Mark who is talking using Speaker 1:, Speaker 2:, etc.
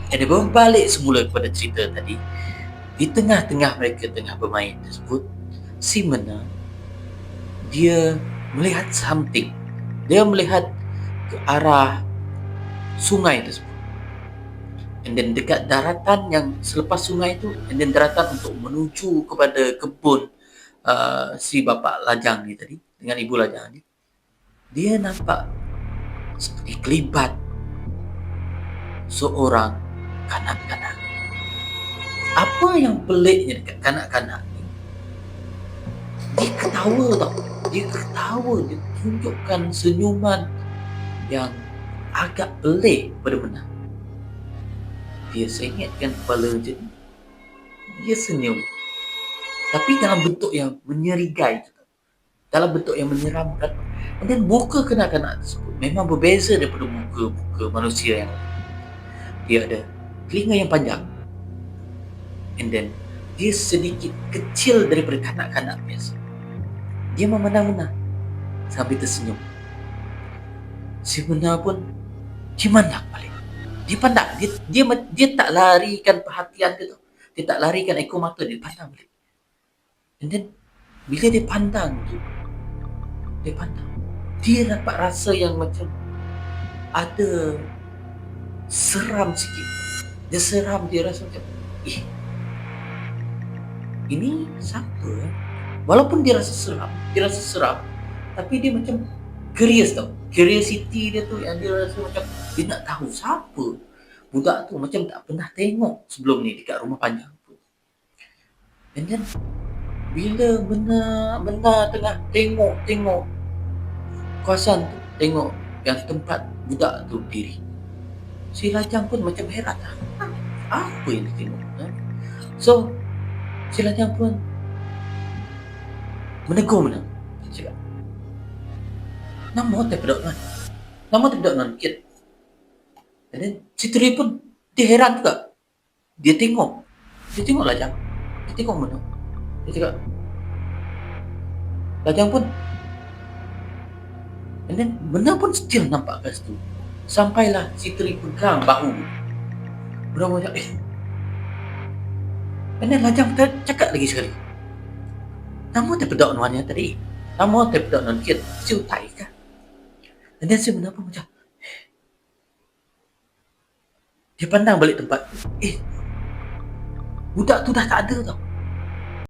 Speaker 1: Jadi berbalik semula kepada cerita tadi. Di tengah-tengah mereka tengah bermain tersebut, si Mena dia melihat something. Dia melihat ke arah sungai tersebut. And then dekat daratan yang selepas sungai tu, and then daratan untuk menuju kepada kebun si bapa lajang ni tadi dengan ibu lajang ni, dia nampak seperti kelibat seorang kanak-kanak. Apa yang peliknya dekat kanak-kanak ni, dia ketawa tau. Dia ketawa, dia tunjukkan senyuman yang agak pelik pada Mena. Dia sengitkan kepala je, dia senyum. Tapi dalam bentuk yang menyerigai, dalam bentuk yang menyeramkan. Dan muka kanak-kanak tersebut memang berbeza daripada muka manusia yang lain. Dia ada telinga yang panjang, and then dia sedikit kecil daripada kanak-kanak biasa. Dia memandang Mena sambil tersenyum. Si Mena pun dia pandang balik. Dia pandang, dia tak larikan perhatian dia tu. Dia tak larikan ekor mata dia, pandang balik. And then bila dia pandang tu, dia dapat rasa yang macam ada seram sikit. Dia seram, dia rasa macam ini siapa? Walaupun dia rasa seram, tapi dia macam curious tau. Curiosity dia tu yang dia rasa macam dia nak tahu siapa budak tu, macam tak pernah tengok sebelum ni dekat rumah panjang tu. And then bila Mena tengah tengok kawasan tu, tengok yang tempat budak tu berdiri, si lajang pun macam heran, apa yang dia tengok. So si lajang pun menegur Mena. Dia cakap, nama tak pedok nan kit. And then si Teri pun dia heran juga. Dia tengok lajang, dia tengok Mena. Dia cakap, lajang pun, and then Mena pun still nampak kat situ. Sampailah si Teri pegang bahu Mena macam and then lajang cakap lagi sekali, nama tak pedok nuan yang tadi, nama tak pedok nuan kit, siu tai kah? And then si Mena pun macam dia pandang balik tempat, budak tu dah tak ada tau.